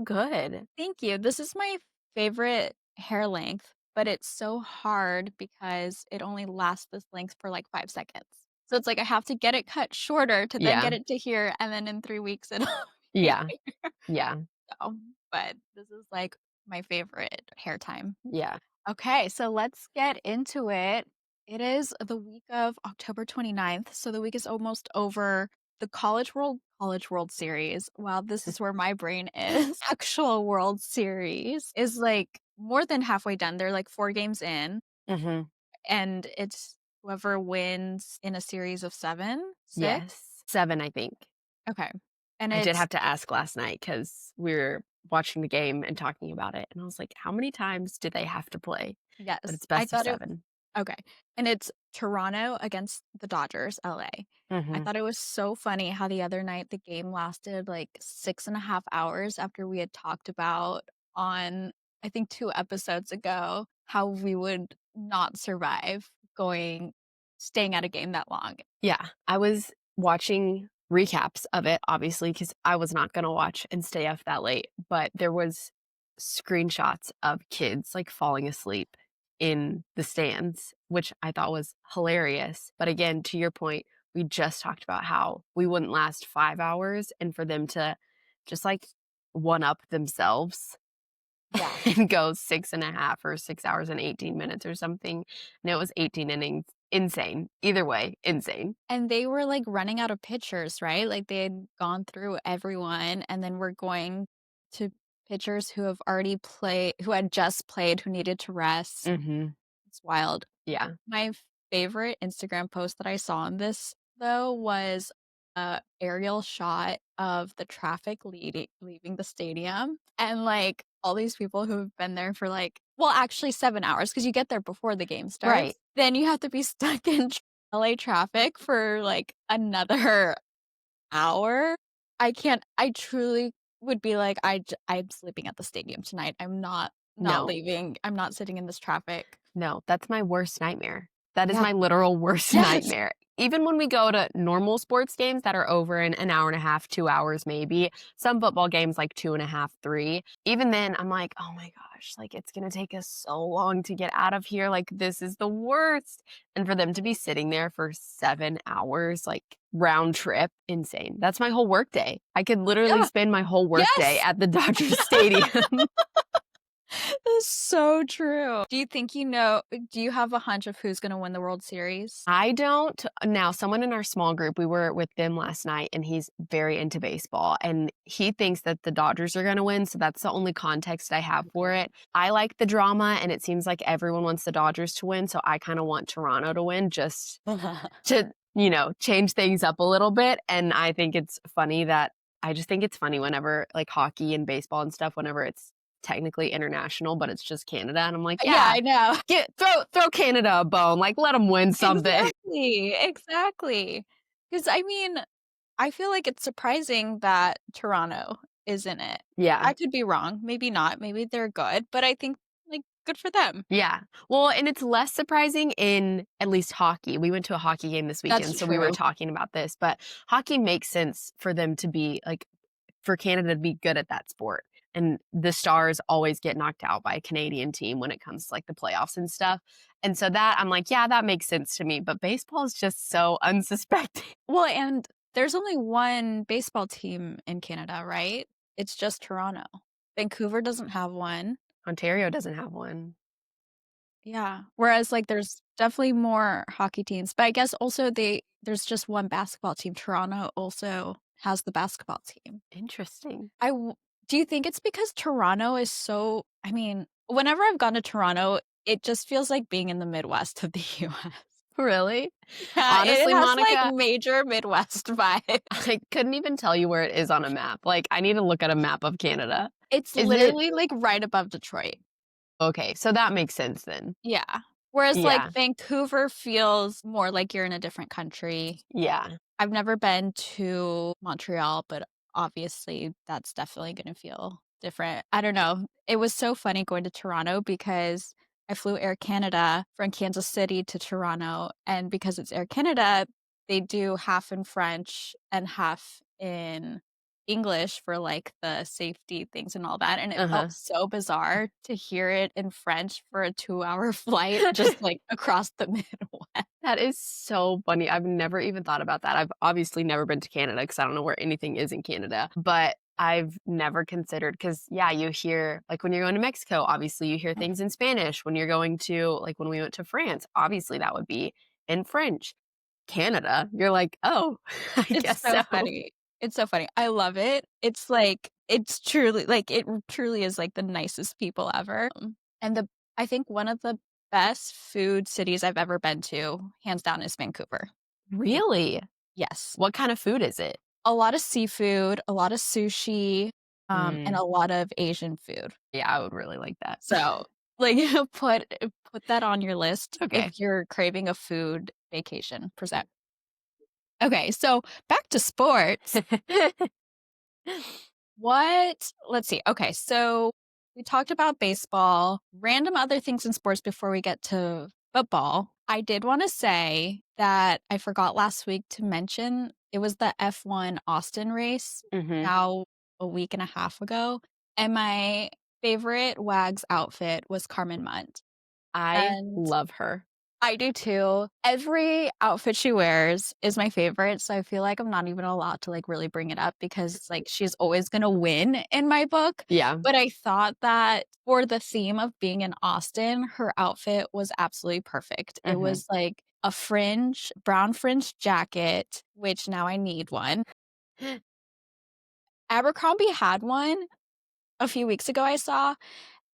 Good. Thank you. This is my favorite hair length, but it's so hard because it only lasts this length for like 5 seconds. So it's like I have to get it cut shorter to then Yeah. get it to here, and then in 3 weeks it'll be Yeah. here. Yeah. So, but this is like my favorite hair time. Yeah. Okay, so let's get into it. It is the week of October 29th, so the week is almost over. The College World Series, wow, this is where my brain is. Actual World Series is like more than halfway done. They're like 4 games in, Mhm. and it's whoever wins in a series of 7, 6? Yes. 7, I think. Okay. And I did it's have to ask last night because we were watching the game and talking about it, and I was like, "How many times do they have to play?" But yes, it's I best of thought it 7. okay, and it's Toronto against the Dodgers, LA. I Mhm. thought it was so funny how the other night the game lasted, like, 6.5 hours after we had talked about on, I think, 2 episodes ago, how we would not survive staying at a game that long. Yeah. I was watching recaps of it, obviously, because I was not gonna watch and stay up that late, but there was screenshots of kids, like, falling asleep in the stands, which I thought was hilarious. But again, to your point, we just talked about how we wouldn't last 5 hours, and for them to just, like, one up themselves Yeah. and go 6.5 or 6 hours and 18 minutes or something. And it was 18 innings. Insane. Either way, insane. And they were, like, running out of pitchers, right? Like, they had gone through everyone, and then we're going to pitchers who had just played, who needed to rest. Mhm. It's wild. Yeah. My favorite Instagram post that I saw on this, though, was a aerial shot of the traffic leaving the stadium, and, like, all these people who've been there for, like well, actually 7 hours because you get there before the game Right. starts. Then you have to be stuck in LA traffic for, like, another hour. I truly would be like, I'm sleeping at the stadium tonight. I'm not No. leaving. I'm not sitting in this traffic." No, that's my worst nightmare. That is Yeah. my literal worst Yes. nightmare. Even when we go to normal sports games that are over in an hour and a half, 2 hours maybe, some football games like 2.5, 3, even then, I'm like, "Oh my gosh, like, it's gonna take us so long to get out of here, like, this is the worst." And for them to be sitting there for 7 hours, like, round trip, insane. That's my whole workday. I could literally Yeah. spend my whole workday Yes. at the Dodgers Stadium. That's so true. Do you have a hunch of who's gonna win the World Series? I don't. Now, someone in our small group, we were with them last night, and he's very into baseball, and he thinks that the Dodgers are going to win. So that's the only context I have for Okay. it. I like the drama, and it seems like everyone wants the Dodgers to win. So I kind of want Toronto to win just to, change things up a little bit. And I think it's funny that I just think it's funny whenever like hockey and baseball and stuff, whenever it's technically international, but it's just Canada. And I'm like, Yeah, yeah, I know. throw Canada a bone. Like, let them win something. Exactly. Because I mean, I feel like it's surprising that Toronto is in it. Yeah. I could be wrong, maybe not, maybe they're good, but I think, like, good for them. Yeah. Well, and it's less surprising in at least hockey. We went to a hockey game this That's weekend, so we were true. talking about this, but hockey makes sense for them to be like for Canada to be good at that sport. And the Stars always get knocked out by a Canadian team when it comes to like the playoffs and stuff. And so that I'm like, yeah, that makes sense to me. But baseball is just so unsuspecting. Well, and there's only one baseball team in Canada, right? It's just Toronto. Vancouver doesn't have one. Ontario doesn't have one. Yeah. Whereas, like, there's definitely more hockey teams, but I guess also there's just one basketball team. Toronto also has the basketball team. Interesting. Do you think it's because Toronto is so I mean, whenever I've gone to Toronto, it just feels like being in the Midwest of the US. Really? Yeah, it Honestly, has, like, Monica, major Midwest vibes. I couldn't even tell you where it is on a map. Like, I need to look at a map of Canada. It's Is it literally, like, right above Detroit. okay? So that makes sense then. Yeah. Whereas, like, Yeah. Vancouver feels more like you're in a different country. Yeah. I've never been to Montreal, but obviously that's definitely gonna feel different. I don't know. It was so funny going to Toronto because I flew Air Canada from Kansas City to Toronto, and because it's Air Canada, they do half in French and half in English for, like, the safety things and all that, and it felt Uh-huh. so bizarre to hear it in French for a 2-hour flight just, like, across the Midwest. That is so funny. I've never even thought about that. I've obviously never been to Canada because I don't know where anything is in Canada, but I've never considered because, yeah, you hear like when you're going to Mexico, obviously you hear things in Spanish. When you're going to, like when we went to France, obviously that would be in French. Canada, you're like, oh, I It's guess so so. funny. It's so funny. I love it. It's like it's truly like, it truly is, like, the nicest people ever, and the I think one of the best food cities I've ever been to, hands down, is Vancouver. Like, Really? yes. What kind of food is it? A lot of seafood, a lot of sushi, and Mm, a lot of Asian food. yeah, I would really like that. So, like, put that on your list Okay. if you're craving a food vacation present. Okay, so back to sports. What let's see. Okay, so we talked about baseball, random other things in sports before we get to football. I did wanna say that I forgot last week to mention it was the F1 Austin race Mhm. now a week and a half ago, and my favorite Wags outfit was Carmen Mundt, I and love her. I do too. Every outfit she wears is my favorite, so I feel like I'm not even allowed to, like, really bring it up because, like, she's always gonna win in my book, Yeah. but I thought that for the theme of being in Austin, her outfit was absolutely perfect. It Mhm. was, like, a brown fringe jacket, which now I need one. Abercrombie had one a few weeks ago I saw,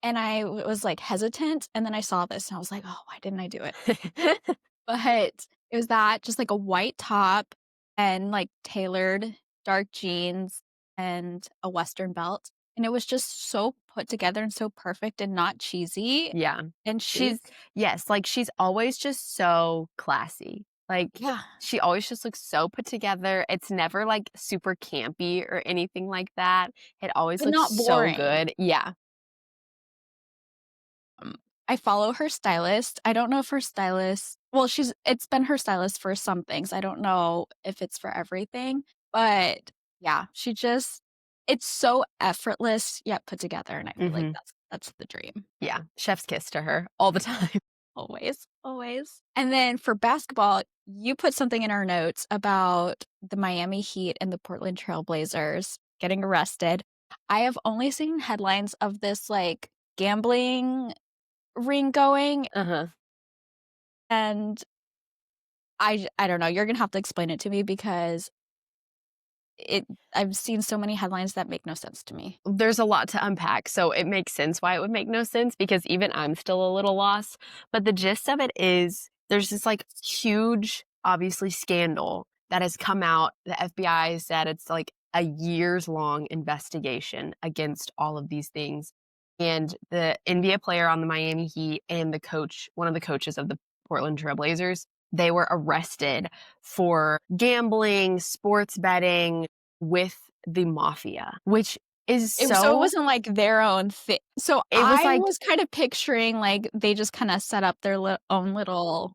and was, like, hesitant, and then I saw this and I was like, "Oh, why didn't I do it?" But it was that, just like a white top and, like, tailored dark jeans and a western belt, and it was just so put together and so perfect and not cheesy Yeah. and She's chic. yes, like, she's always just so classy. Like, Yeah, she always just looks so put together. It's never, like, super campy or anything like that. It always but looks not so boring. good. Yeah. Um, I follow her stylist. I don't know if her stylist well, it's been her stylist for some things. I don't know if it's for everything, but yeah, it's so effortless yet put together, and I feel like Mhm. that's the dream. Yeah. Chef's kiss to her all the time. Always, always. And then for basketball, you put something in our notes about the Miami Heat and the Portland Trail Blazers getting arrested. I have only seen headlines of this, like, gambling ring going, Uh-huh. and I don't know, you're gonna have to explain it to me because it I've seen so many headlines that make no sense to me. There's a lot to unpack, so it makes sense why it would make no sense because even I'm still a little lost, but the gist of it is there's this, like, huge, obviously, scandal that has come out. The FBI said it's, like, a years-long investigation against all of these things, and the NBA player on the Miami Heat and the coach one of the coaches of the Portland Trail Blazers, they were arrested for gambling, sports betting with the Mafia, which is So it so wasn't like their own thing. So it was I like was kind of picturing, like, they just kinda set up their own little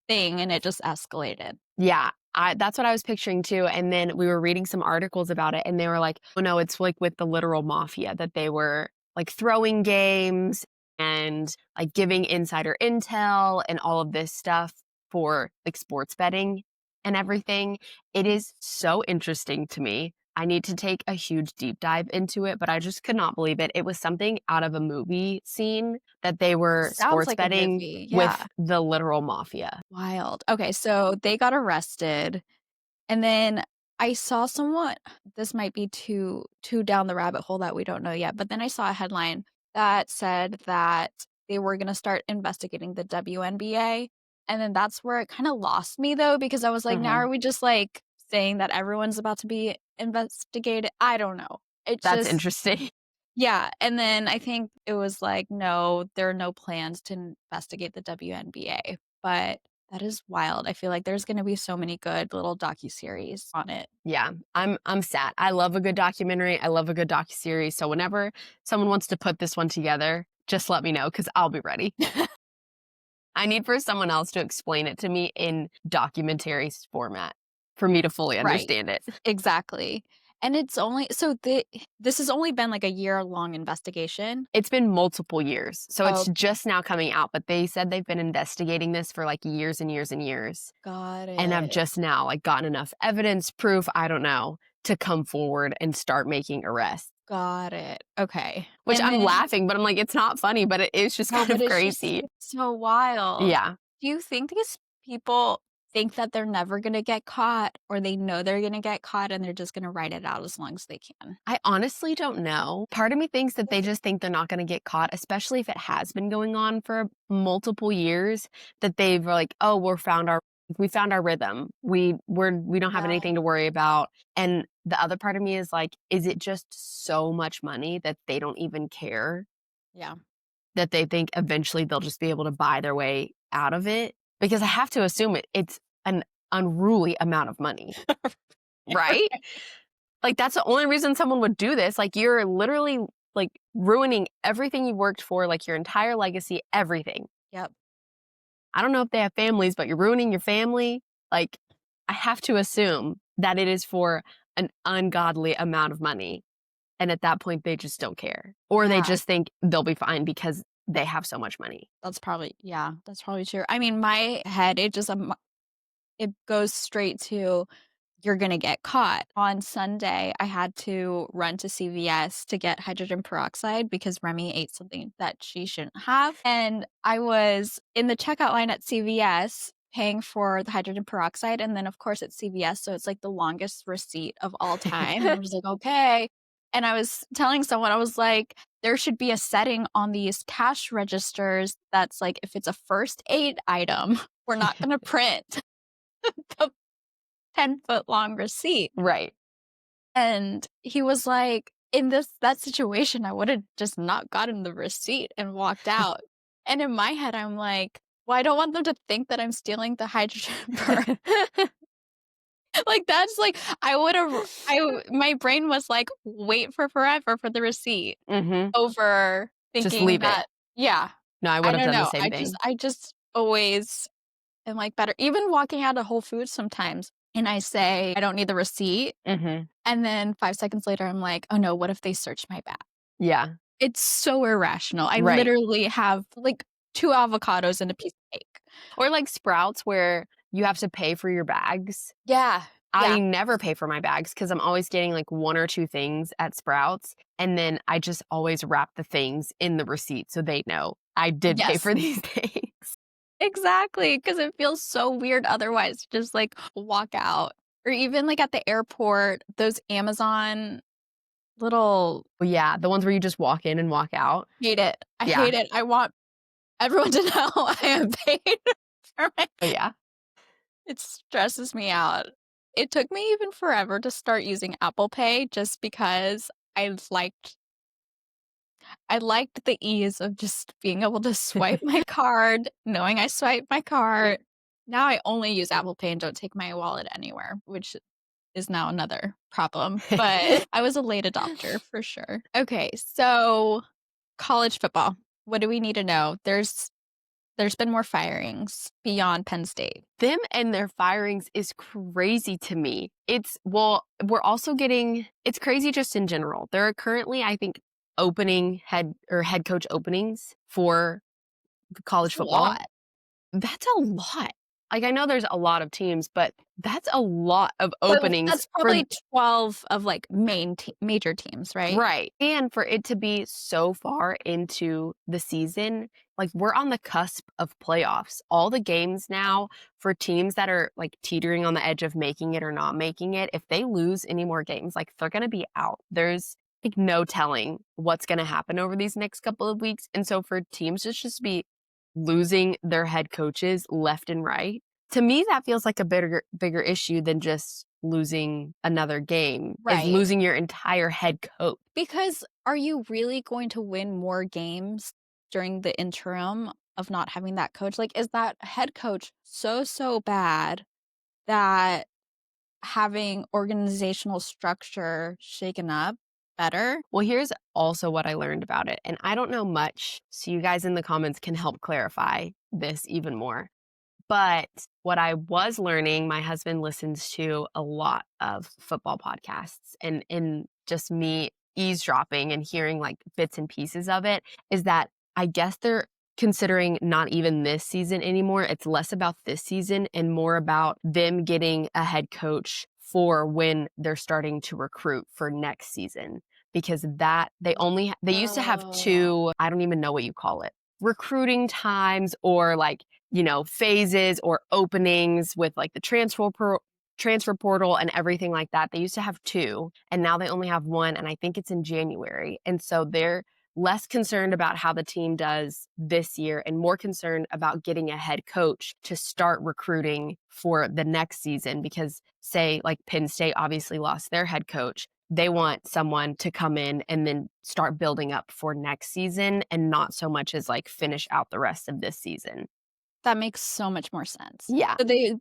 thing and it just escalated. yeah, that's what I was picturing too, and then we were reading some articles about it, and they were like, "Oh, no, it's like with the literal mafia that they were, like, throwing games and, like, giving insider intel and all of this stuff for, like, sports betting and everything." It is so interesting to me. I need to take a huge deep dive into it, but I just could not believe it. It was something out of a movie scene that they were Sounds sports like a betting movie, yeah. with the literal mafia. Wild. Okay, so they got arrested, and then I saw someone this might be too down the rabbit hole that we don't know yet, but then I saw a headline that said that they were gonna start investigating the WNBA, and then that's where it kinda lost me though, because I was like, "Now are Mhm. we just, like, saying that everyone's about to be investigated?" I don't know. It That's just interesting. yeah, and then I think it was like, "No, there are no plans to investigate the WNBA," but that is wild. I feel like there's gonna be so many good little docuseries on it. Yeah, I'm sad. I love a good documentary, I love a good docuseries, so whenever someone wants to put this one together, just let me know because 'cause I'll be ready. I need for someone else to explain it to me in documentary format for me to fully Right. understand it. Exactly. And it's only so this has only been, like, a year-long investigation? It's been multiple years, so it's Oh, just now coming out, but they said they've been investigating this for, like, years and years and years, got and have it. just now, like, gotten enough evidence, proof, I don't know, to come forward and start making arrests. Got it. Okay. Which And I'm then laughing, but I'm like, "It's not funny," but it is just no, kind but of it's just crazy. so wild. Yeah. Do you think these people think that they're never gonna get caught, or they know they're gonna get caught and they're just gonna ride it out as long as they can? I honestly don't know. Part of me thinks that they just think they're not gonna get caught, especially if it has been going on for multiple years, that they've like, "Oh, we found our rhythm. We don't have Yeah, anything to worry about." And the other part of me is like, is it just so much money that they don't even care? yeah. That they think eventually they'll just be able to buy their way out of it? Because I have to assume it's an unruly amount of money, right? Like, that's the only reason someone would do this, like, you're literally, like, ruining everything you worked for, like, your entire legacy, everything. Yep. I don't know if they have families, but you're ruining your family. Like, I have to assume that it is for an ungodly amount of money, and at that point, they just don't care, or they Yeah, just think they'll be fine because they have so much money. that's probably true. I mean, my head, it goes straight to you're gonna get caught. On Sunday, I had to run to CVS to get hydrogen peroxide because Remy ate something that she shouldn't have, and I was in the checkout line at CVS paying for the hydrogen peroxide, and then, of course, it's CVS, so it's, like, the longest receipt of all time, and I'm just like, "Okay," and I was telling someone, I was like, "There should be a setting on these cash registers that's, like, if it's a first aid item, we're not gonna print the 10-foot long receipt." Right. And he was like, "In that situation, I would've just not gotten the receipt and walked out." And in my head, I'm like, "Well, I don't want them to think that I'm stealing the hydrogen peroxide." Like, that's like my brain was like, "Wait for forever for the receipt," Mhm. over Just thinking leave it. that yeah, No, I I would have don't done the know. same thing. I just always am like better even walking out of Whole Foods sometimes, and I say, "I don't need the receipt." Mhm. And then 5 seconds later, I'm like, "Oh, no, what if they search my bag?" Yeah. It's so irrational. I Right. literally have, like, 2 avocados and a piece of cake. Or like Sprouts where you have to pay for your bags. Yeah, I yeah, never pay for my bags because 'cause I'm always getting, like, 1 or 2 things at Sprouts, and then I just always wrap the things in the receipt so they know I did pay yes, for these things. exactly, because it feels so weird otherwise to just, like, walk out. Or even, like, at the airport, those Amazon little Well, yeah, the ones where you just walk in and walk out. hate it. I Yeah. hate it. I want everyone to know I am paid for my Oh, yeah. it stresses me out. It took me even forever to start using Apple Pay just because I liked the ease of just being able to swipe my card, knowing I swiped my card. Now I only use Apple Pay and don't take my wallet anywhere, which is now another problem, but I was a late adopter for sure. Okay, so college football. What do we need to know? There's been more firings beyond Penn State. Them and their firings is crazy to me. We're also getting it's crazy just in general. There are currently, I think, opening head coach openings for college That's a football. lot. That's a lot. Like, I know there's a lot of teams, but that's a lot of But openings that's for probably 12 of, like, major teams, right? right, and for it to be so far into the season, like, we're on the cusp of playoffs. All the games now for teams that are, like, teetering on the edge of making it or not making it, if they lose any more games, like, they're gonna be out. There's, like, no telling what's gonna happen over these next couple of weeks, and so for teams to just be losing their head coaches left and right, to me, that feels like a bigger issue than just losing another game, is Right. losing your entire head coach. Because are you really going to win more games during the interim of not having that coach? Like, is that head coach so bad that having organizational structure shaken up better? Well, here's also what I learned about it, and I don't know much, so you guys in the comments can help clarify this even more. But what I was learning, my husband listens to a lot of football podcasts, and in just me eavesdropping and hearing like bits and pieces of it, is that I guess they're considering not even this season anymore. It's less about this season and more about them getting a head coach for when they're starting to recruit for next season. Because that they used to have Oh. two, I don't even know what you call it, recruiting times or like, phases or openings with like the transfer portal and everything like that. They used to have two, and now they only have one, and I think it's in January. And so they're less concerned about how the team does this year and more concerned about getting a head coach to start recruiting for the next season because, say, like Penn State obviously lost their head coach. They want someone to come in and then start building up for next season and not so much as like finish out the rest of this season. That makes so much more sense. Yeah.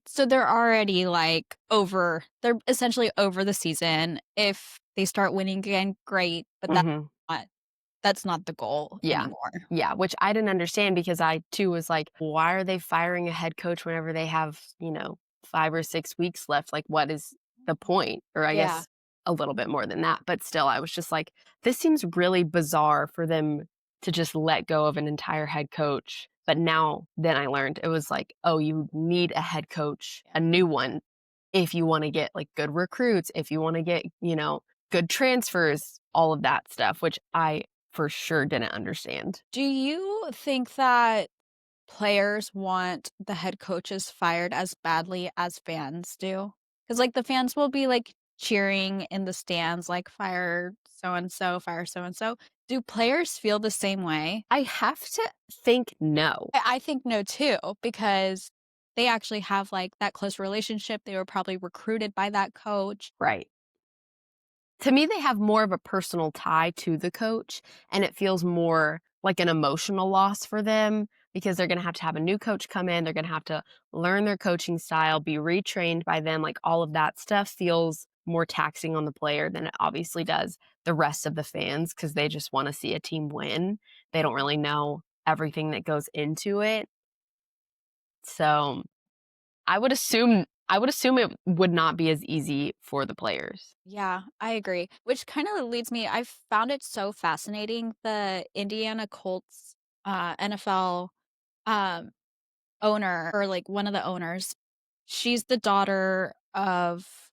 So they're already, like, they're essentially over the season. If they start winning again, great, but Mhm. not that's not the goal Yeah. anymore. Yeah, which I didn't understand because I too was like, why are they firing a head coach whenever they have, 5 or 6 weeks left? Like, what is the point? Or I Yeah. guess a little bit more than that. But still, I was just like, this seems really bizarre for them to just let go of an entire head coach. But now, then I learned it was like, oh, you need a head coach, a new one, if you want to get like good recruits, if you want to get, good transfers, all of that stuff, which I for sure didn't understand. Do you think that players want the head coaches fired as badly as fans do? Because like, the fans will be, like, cheering in the stands, like, "Fire so and so, fire so and so." Do players feel the same way? I have to think no. I think no too, because they actually have, like, that close relationship. They were probably recruited by that coach. Right. To me, they have more of a personal tie to the coach, and it feels more like an emotional loss for them because they're gonna have to have a new coach come in, they're gonna have to learn their coaching style, be retrained by them, like, all of that stuff feels more taxing on the player than it obviously does the rest of the fans because they just wanna see a team win. They don't really know everything that goes into it. So, I would assume it would not be as easy for the players. Yeah, I agree. Which kind of leads me, I've found it so fascinating. The Indiana Colts NFL um owner, or like one of the owners, she's the daughter of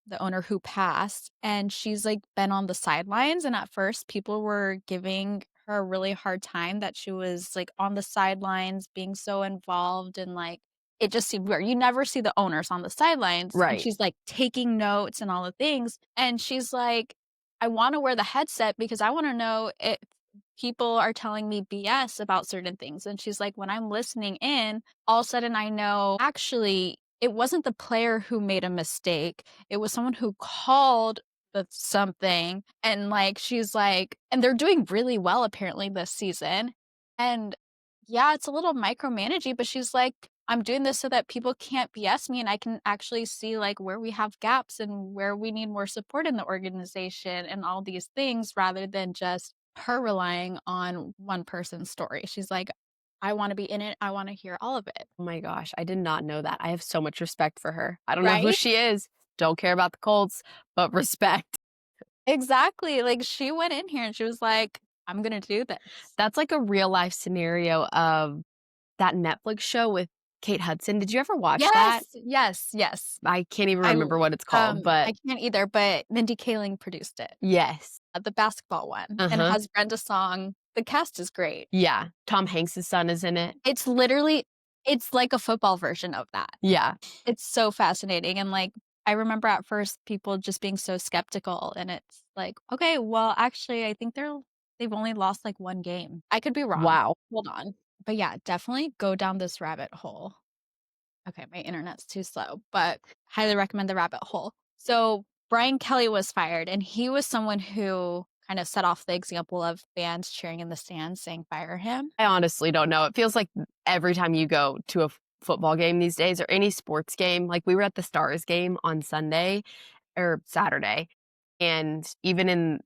the owner who passed, and she's, like, been on the sidelines, and at first, people were giving her a really hard time that she was, like, on the sidelines being so involved, and, like, it just seemed weird. You never see the owners on the sidelines, and Right. she's, like, taking notes and all the things, and she's like, "I wanna wear the headset because I wanna know if people are telling me BS about certain things," and she's like, "When I'm listening in, all of a sudden I know, actually, it wasn't the player who made a mistake, it was someone who called the something," and, like, she's like, and they're doing really well apparently this season, and yeah, it's a little micromanaging, but she's like, "I'm doing this so that people can't BS me, and I can actually see, like, where we have gaps and where we need more support in the organization and all these things rather than just her relying on one person's story." She's like, "I wanna be in it, I wanna hear all of it." Oh my gosh, I did not know that. I have so much respect for her. I don't know who Right? she is, don't care about the Colts, but respect. Exactly, like, she went in here and she was like, "I'm gonna do this." That's like a real life scenario of that Netflix show with Kate Hudson. Did you ever watch that? Yes, yes, yes. I can't even I remember what it's called, I but can't either, but Mindy Kaling produced it, yes. the basketball one, and Uh-huh. has Brenda Song. The cast is great. Yeah. Tom Hanks' son is in it. It's literally it's like a football version of that. Yeah. It's so fascinating, and, like, I remember at first people just being so skeptical, and it's like, "Okay, well, actually, I think they've only lost, like, 1 game." I could be wrong. Wow. Hold on. But, yeah, definitely go down this rabbit hole. Okay, my internet's too slow, but highly recommend the rabbit hole. So, Brian Kelly was fired, and he was someone who kind of set off the example of fans cheering in the stands saying, "Fire him." I honestly don't know. It feels like every time you go to a football game these days or any sports game, like we were at the Stars game on Sunday or Saturday, and even in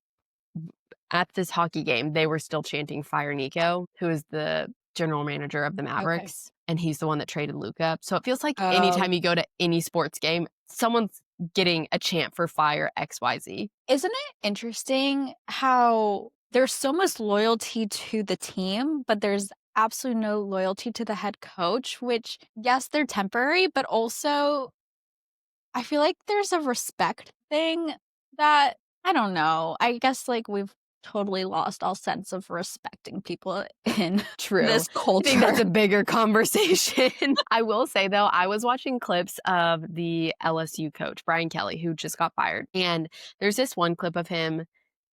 at this hockey game, they were still chanting "Fire Nico," who is the general manager of the Okay. Mavericks, and he's the one that traded Luka. So it feels like Oh, anytime you go to any sports game, someone's getting a chant for fire XYZ. isn't it interesting how there's so much loyalty to the team, but there's absolutely no loyalty to the head coach, which, yes, they're temporary, but also I feel like there's a respect thing that I don't know. I guess, like, we've totally lost all sense of respecting people in True. this I think that's a culture. bigger conversation. I will say, though, I was watching clips of the LSU coach, Brian Kelly, who just got fired. And there's this one clip of him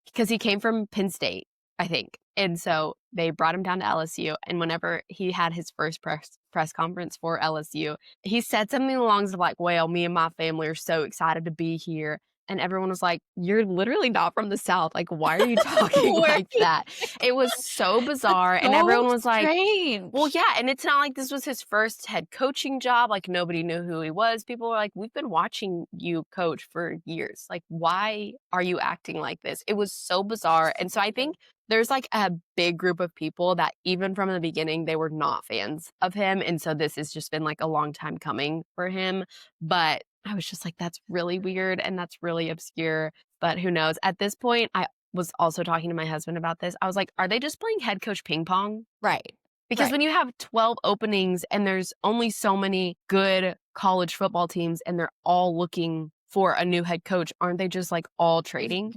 because he came from Penn State, I think. And so they brought him down to LSU. And whenever he had his first press conference for LSU, he said something along the like, well, me and my family are so excited to be here. And everyone was like, you're literally not from the South. Like, why are you talking Where like that? It was so That's bizarre. And so everyone was like, well, strange. yeah. And it's not like this was his first head coaching job. Like, nobody knew who he was. People were like, we've been watching you coach for years. Like, why are you acting like this? It was so bizarre. And so I think there's like a big group of people that even from the beginning, they were not fans of him. And so this has just been like a long time coming for him. But I was just like, that's really weird and that's really obscure. But who knows? At this point, I was also talking to my husband about this. I was like, are they just playing head coach ping pong? Right, Because right. when you have 12 openings and there's only so many good college football teams and they're all looking for a new head coach, aren't they just like all trading?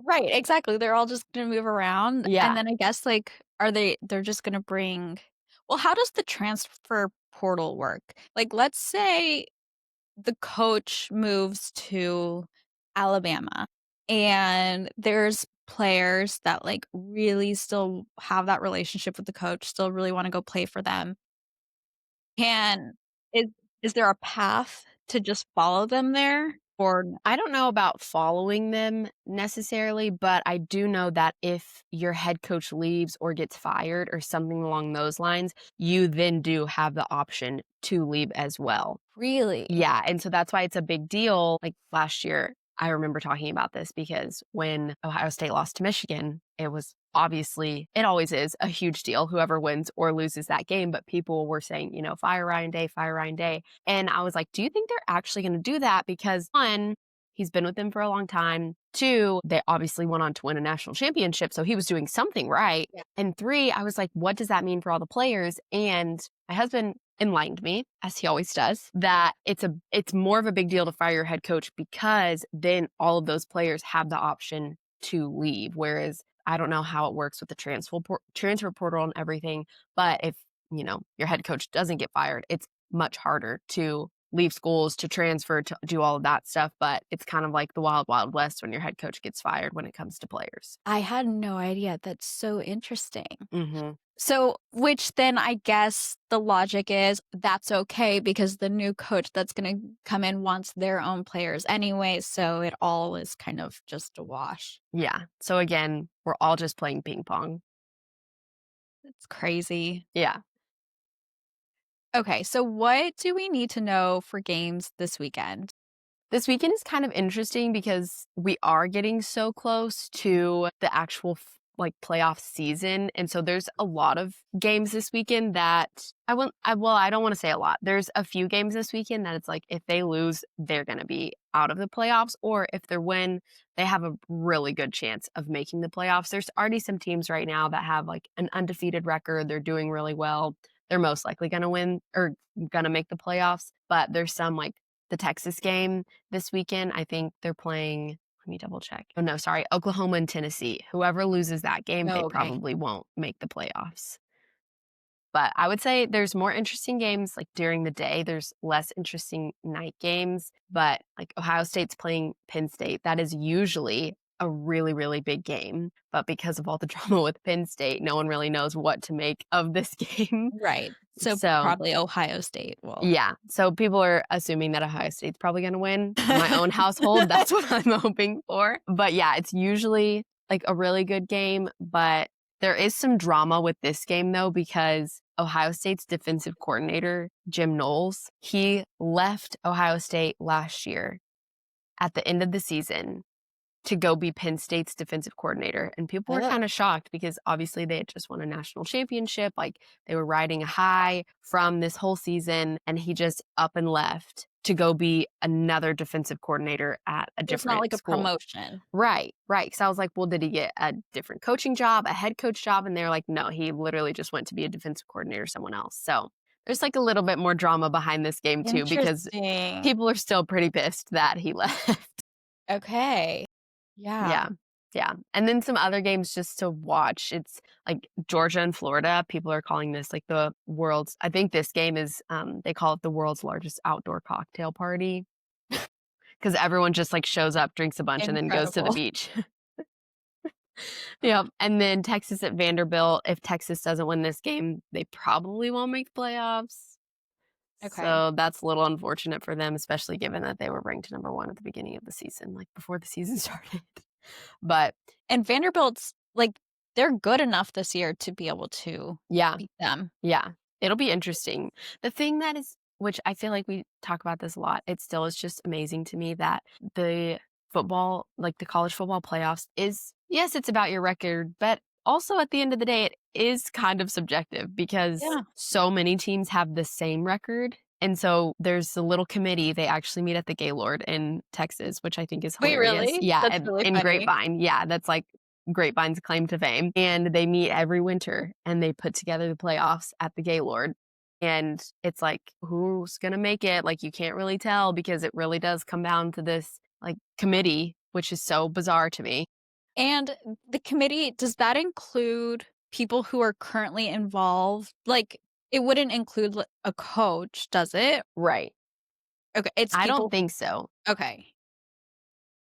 Right, exactly, they're all just gonna move around, and Yeah. then I guess, like, they're just gonna bring well, how does the transfer portal work? Like, let's say the coach moves to Alabama, and there's players that, like, really still have that relationship with the coach, still really wanna go play for them. Can is is there a path to just follow them there or no? I don't know about following them necessarily, but I do know that if your head coach leaves or gets fired or something along those lines, you then do have the option to leave as well. Really? Yeah, and so that's why it's a big deal. Like last year, I remember talking about this because when Ohio State lost to Michigan, it was obviously, it always is a huge deal, whoever wins or loses that game. But people were saying, fire Ryan Day, fire Ryan Day. And I was like, do you think they're actually going to do that? Because one, he's been with them for a long time. Two, they obviously went on to win a national championship. So he was doing something right. Yeah. And three, I was like, what does that mean for all the players? And my husband enlightened me, as he always does, that it's more of a big deal to fire your head coach because then all of those players have the option to leave. Whereas I don't know how it works with the transfer portal and everything, but if your head coach doesn't get fired, it's much harder to leave schools, to transfer, to do all of that stuff. But it's kind of like the wild, wild west when your head coach gets fired when it comes to players. I had no idea, that's so interesting. Hmm. So, which then I guess the logic is that's okay because the new coach that's gonna come in wants their own players anyway, so it all is kind of just a wash. Yeah. So again, we're all just playing ping pong. It's crazy. Yeah. Okay, so what do we need to know for games this weekend? This weekend is kind of interesting because we are getting so close to the actual like playoff season. And so there's a lot of games this weekend that I don't want to say a lot. There's a few games this weekend that it's like if they lose, they're going to be out of the playoffs, or if they win, they have a really good chance of making the playoffs. There's already some teams right now that have like an undefeated record. They're doing really well. They're most likely going to win or going to make the playoffs, but there's some like the Texas game this weekend. I think they're playing, let me double check. Oh, no, sorry. Oklahoma and Tennessee. Whoever loses that game, they Oh, okay. probably won't make the playoffs. But I would say there's more interesting games like during the day. There's less interesting night games. But like Ohio State's playing Penn State. That is usually a really, really big game. But because of all the drama with Penn State, no one really knows what to make of this game. Right. So So probably Ohio State will. yeah. So people are assuming that Ohio State's probably going to win. In my own household, that's what I'm hoping for. But yeah, it's usually like a really good game. But there is some drama with this game, though, because Ohio State's defensive coordinator, Jim Knowles, he left Ohio State last year at the end of the season to go be Penn State's defensive coordinator. And people were Oh, kind of shocked because obviously they had just won a national championship. Like they were riding a high from this whole season, and he just up and left to go be another defensive coordinator at a it's not different like a school. promotion. Right, right. So I was like, well, did he get a different coaching job, a head coach job? And they're like, no, he literally just went to be a defensive coordinator somewhere else. So there's like a little bit more drama behind this game too, because Interesting. people are still pretty pissed that he left. Okay. Yeah. Yeah. Yeah. And then some other games just to watch. It's like Georgia and Florida. People are calling this like the world's, I think this game is, they call it the world's largest outdoor cocktail party because everyone just like shows up, drinks a bunch, and then goes to the Incredible. beach. Yeah. And then Texas at Vanderbilt. If Texas doesn't win this game, they probably won't make the playoffs. Okay. So that's a little unfortunate for them, especially given that they were ranked number one at the beginning of the season, like before the season started. But And Vanderbilt's like they're good enough this year to be able to yeah, beat them. yeah, it'll be interesting. The thing that is, which I feel like we talk about this a lot, it still is just amazing to me that the football, like the college football playoffs, is yes, it's about your record, but also at the end of the day, it is kind of subjective because Yeah. so many teams have the same record. And so there's a little committee. They actually meet at the Gaylord in Texas, which I think is Wait, hilarious. really? Yeah, That's really in funny. Grapevine. Yeah, that's like Grapevine's claim to fame. And they meet every winter and they put together the playoffs at the Gaylord. And it's like, who's going to make it? Like, you can't really tell because it really does come down to this like committee, which is so bizarre to me. And the committee, does that include people who are currently involved? Like, it wouldn't include a coach, does it? Right. Okay, it's I don't people. think so. Okay.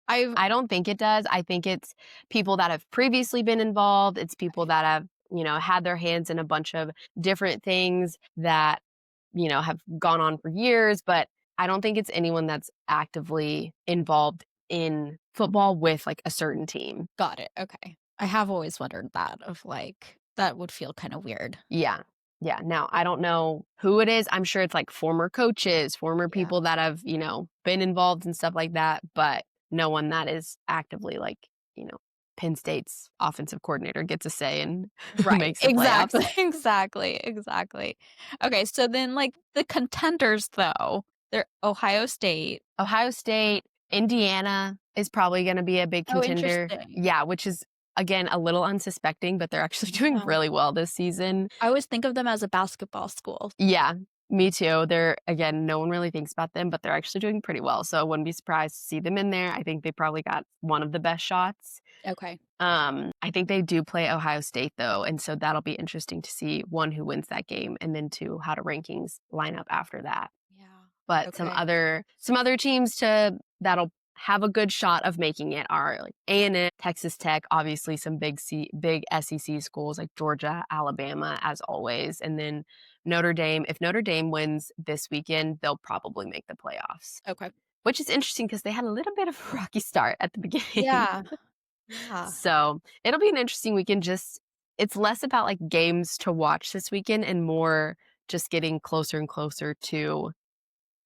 I've I don't think it does. I think it's people that have previously been involved. It's people that have, had their hands in a bunch of different things that, have gone on for years. But I don't think it's anyone that's actively involved in football with like a certain team. got it. Okay. I have always wondered that of like that would feel kind of weird. Yeah. Yeah. Now, I don't know who it is. I'm sure it's like former coaches, former Yeah. people that have, been involved and stuff like that, but no one that is actively like, you know, Penn State's offensive coordinator gets a say and who Right. makes the playoffs. Exactly. Exactly. Okay, so then like the contenders though, they're Ohio State. Ohio State, Indiana is probably going to be a big Oh, contender. interesting. Yeah, which is again a little unsuspecting, but they're actually doing Yeah. really well this season. I always think of them as a basketball school. Yeah, me too. They're again, no one really thinks about them, but they're actually doing pretty well. So I wouldn't be surprised to see them in there. I think they probably got one of the best shots. Okay. I think they do play Ohio State though, and so that'll be interesting to see one who wins that game, and then two how do rankings line up after that. Yeah. But Okay. some other teams to that'll have a good shot of making it are like A&M, Texas Tech, obviously some big SEC schools like Georgia, Alabama, as always, and then Notre Dame. If Notre Dame wins this weekend, they'll probably make the playoffs, Okay. which is interesting because they had a little bit of a rocky start at the beginning. Yeah. Yeah. So it'll be an interesting weekend. Just it's less about like games to watch this weekend and more just getting closer and closer to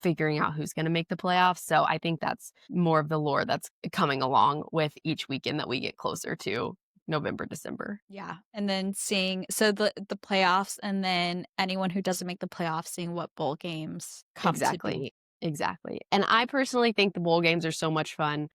figuring out who's going to make the playoffs. So I think that's more of the lore that's coming along with each weekend that we get closer to November, December. Yeah. And then seeing so the playoffs and then anyone who doesn't make the playoffs seeing what bowl games come to Exactly. be. Exactly. And I personally think the bowl games are so much fun.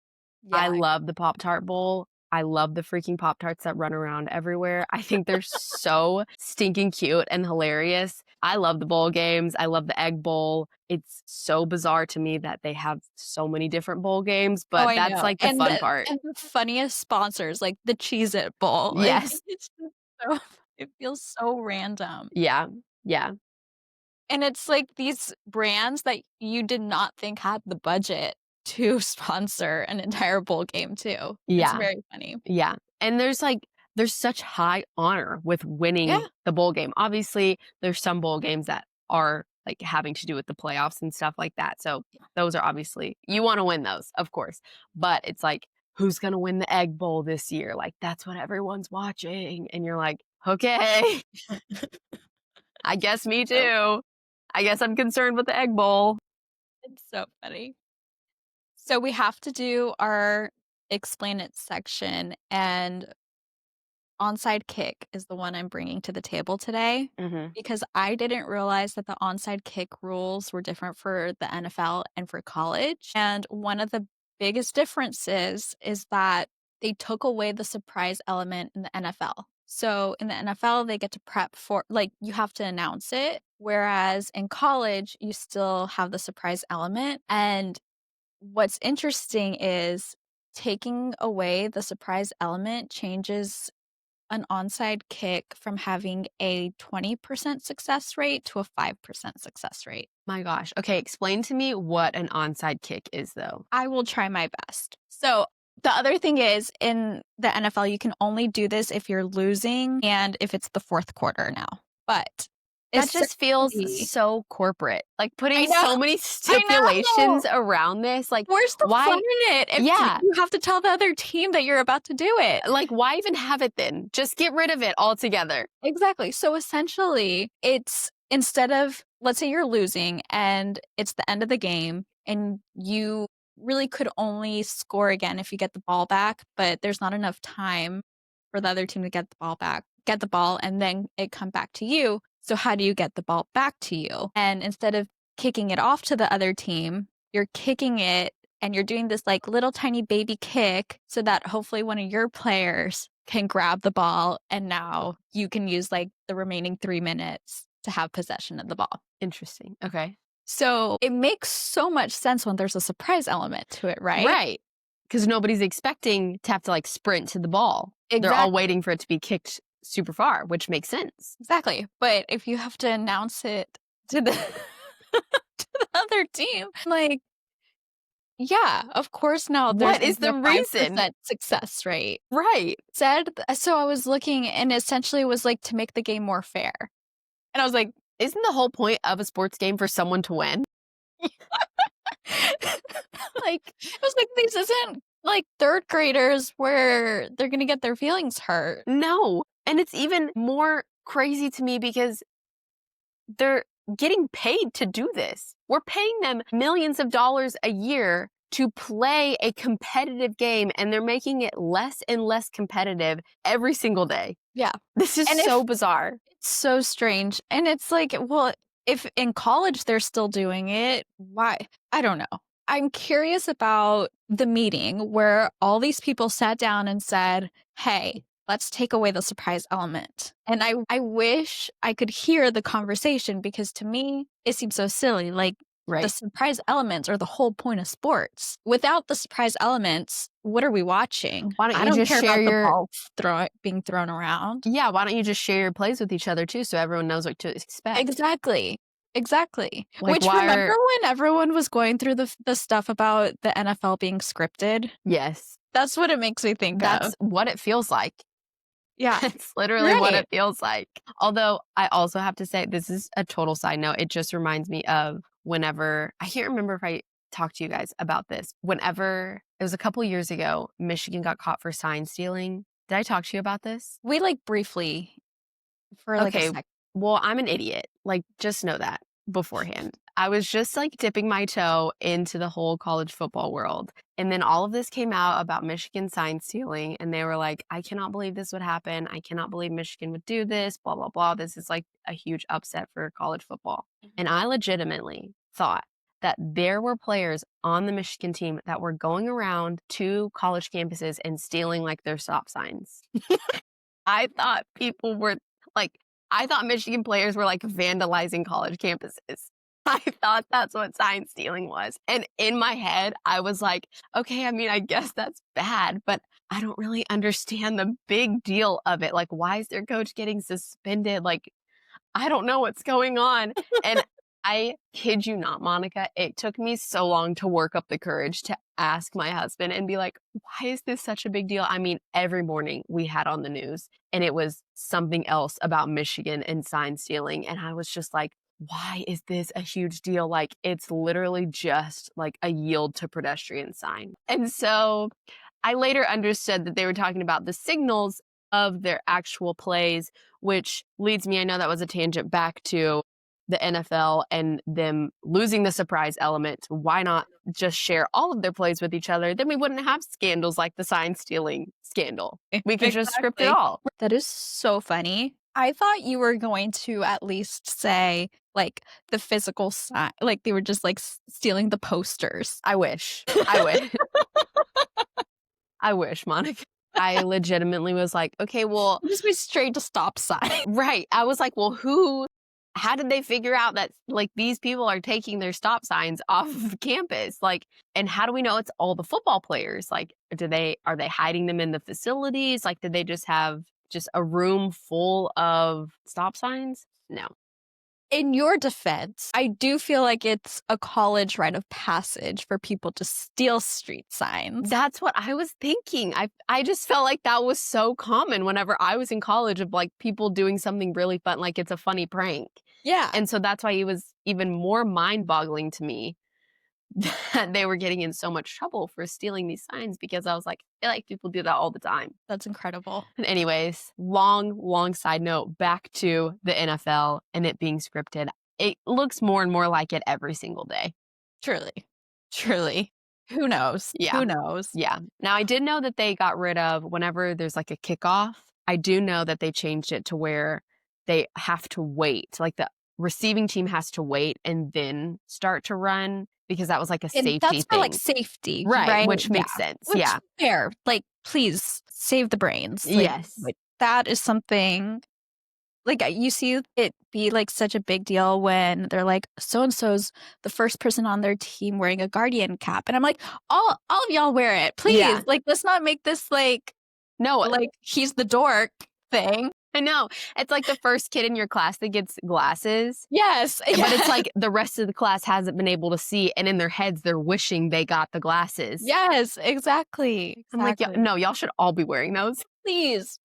I Yeah. love the Pop-Tart Bowl. I love the freaking Pop-Tarts that run around everywhere. I think they're so stinking cute and hilarious. I love the bowl games. I love the Egg Bowl. It's so bizarre to me that they have so many different bowl games, Oh, but I that's know. like the fun part. And the funniest sponsors, like the Cheez-It Bowl. Like Yes. it's just so it feels so random. Yeah. Yeah. And it's like these brands that you did not think had the budget to sponsor an entire bowl game too. It's Yeah. very funny. Yeah. And there's such high honor with Yeah. winning the bowl game. Obviously, there's some bowl games that are like having to do with the playoffs and stuff like that. So those are obviously you want to win those, of course. But it's like who's going to win the Egg Bowl this year? Like that's what everyone's watching and you're like, "Okay, I guess me So too. I guess I'm concerned with the Egg Bowl." it's so funny. So we have to do our explain it section, and onside kick is the one I'm bringing to the table today Mhm. because I didn't realize that the onside kick rules were different for the NFL and for college. And one of the biggest differences is that they took away the surprise element in the NFL. So in the NFL, they get to prep for, like, you have to announce it. Whereas in college, you still have the surprise element. And what's interesting is taking away the surprise element changes an onside kick from having a 20% success rate to a 5% success rate. My gosh. Okay, explain to me what an onside kick is, though. I will try my best. So, the other thing is in the NFL, you can only do this if you're losing and if it's the fourth quarter now. But That just feels essentially, so corporate. Like, I putting know, so many I know. stipulations around this, like, Where's the fun why in it if yeah, you have to tell the other team that you're about to do it? like, why even have it then? Just get rid of it altogether. Exactly. So essentially, it's instead of, let's say you're losing and it's the end of the game and you really could only score again if you get the ball back, but there's not enough time for the other team to get the ball back, get the ball, and then it come back to you. So how do you get the ball back to you? And instead of kicking it off to the other team, you're kicking it and you're doing this like little tiny baby kick so that hopefully one of your players can grab the ball and now you can use like the remaining 3 minutes to have possession of the ball. Interesting. Okay. So it makes so much sense when there's a surprise element to it, right? Right. Because nobody's expecting to have to, like, sprint to the ball. They're all Exactly. waiting for it to be kicked super far, which makes sense. Exactly. But if you have to announce it to the to the other team, like, yeah, of course now there's What gonna is be the a reason? 5% success rate. Right. So I was looking and essentially it was like to make the game more fair. And I was like, Isn't the whole point of a sports game for someone to win? like, I was like, this isn't like third graders where they're gonna get their feelings hurt. No. And it's even more crazy to me because they're getting paid to do this. We're paying them millions of dollars a year to play a competitive game, and they're making it less and less competitive every single day. Yeah. This is And so if bizarre. it's so strange. And it's like, well, if in college they're still doing it, why? I don't know. I'm curious about the meeting where all these people sat down and said, hey, let's take away the surprise element. And I wish I could hear the conversation because to me, it seems so silly. Like the Right. surprise elements are the whole point of sports. Without the surprise elements, what are we watching? Why don't I you don't just care share about the your ball being thrown around. yeah, why don't you just share your plays with each other too so everyone knows what to expect? Exactly. Exactly. Like, Which why remember are when everyone was going through the stuff about the NFL being scripted? yes. That's what it makes me think of. That's what it feels like. Yeah. It's literally what Right. it feels like. Although I also have to say, this is a total side note. It just reminds me of whenever I can't remember if I talked to you guys about this. Whenever it was a couple years ago, Michigan got caught for sign stealing. Did I talk to you about this? We like briefly for like a Okay. sec. Well, I'm an idiot. Like, just know that beforehand. I was just like dipping my toe into the whole college football world. And then all of this came out about Michigan sign stealing. And they were like, I cannot believe this would happen. I cannot believe Michigan would do this, blah, blah, blah. This is like a huge upset for college football. And I legitimately thought that there were players on the Michigan team that were going around to college campuses and stealing like their stop signs. I thought people were like, I thought Michigan players were like vandalizing college campuses. I thought that's what sign stealing was. And in my head, I was like, okay, I mean, I guess that's bad, but I don't really understand the big deal of it. Like, why is their coach getting suspended? Like, I don't know what's going on. And I kid you not, Monica, it took me so long to work up the courage to ask my husband and be like, why is this such a big deal? I mean, every morning we had on the news and it was something else about Michigan and sign stealing. And I was just like, why is this a huge deal? Like, it's literally just like a yield to pedestrian sign. And so I later understood that they were talking about the signals of their actual plays, which leads me, I know that was a tangent back to the NFL and them losing the surprise element, why not just share all of their plays with each other? Then we wouldn't have scandals like the sign stealing scandal. We could just script it Exactly. all. That is so funny. I thought you were going to at least say, like, the physical sign, like, they were just, like, stealing the posters. I wish. I wish. I wish, Monica. I legitimately was like, okay, well, Just be straight to stop sign. right. I was like, well, how did they figure out that like these people are taking their stop signs off of campus? Like, and how do we know it's all the football players? Like, are they hiding them in the facilities? Like, did they just have just a room full of stop signs? No. In your defense, I do feel like it's a college rite of passage for people to steal street signs. That's what I was thinking. I just felt like that was so common whenever I was in college of like people doing something really fun, like it's a funny prank. Yeah. And so that's why it was even more mind-boggling to me that they were getting in so much trouble for stealing these signs, because I was like, I feel like people do that all the time. That's incredible. And anyways, long side note, back to the NFL and it being scripted. It looks more and more like it every single day. Truly. Who knows? Yeah. Who knows? Yeah. Now, I did know that they got rid of whenever there's like a kickoff. I do know that they changed it to where they have to wait. Like the receiving team has to wait and then start to run, because that was like a And safety that's for, thing. like, safety, Right, which Yeah. makes sense. Which Yeah. fair. Like, please save the brains. Like, Yes. that is something, like, you see it be, like, such a big deal when they're like, so-and-so's the first person on their team wearing a Guardian cap. And I'm like, all of y'all wear it. Please. Yeah. Like, let's not make this, like, No, he's the dork thing. I know. It's like the first kid in your class that gets glasses. Yes. But it's like the rest of the class hasn't been able to see, and in their heads, they're wishing they got the glasses. Yes, exactly. I'm like, no, y'all should all be wearing those. Please.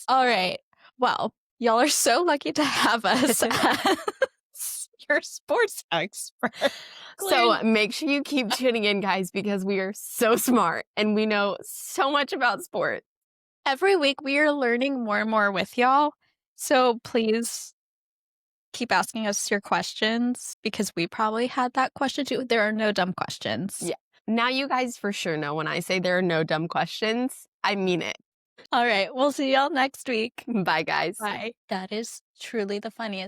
All right. Well, y'all are so lucky to have us as your sports expert. So make sure you keep tuning in, guys, because we are so smart and we know so much about sports. Every week we are learning more and more with y'all. So please keep asking us your questions, because we probably had that question too. There are no dumb questions. Yeah. Now you guys for sure know when I say there are no dumb questions, I mean it. All right. We'll see y'all next week. Bye, guys. Bye. That is truly the funniest.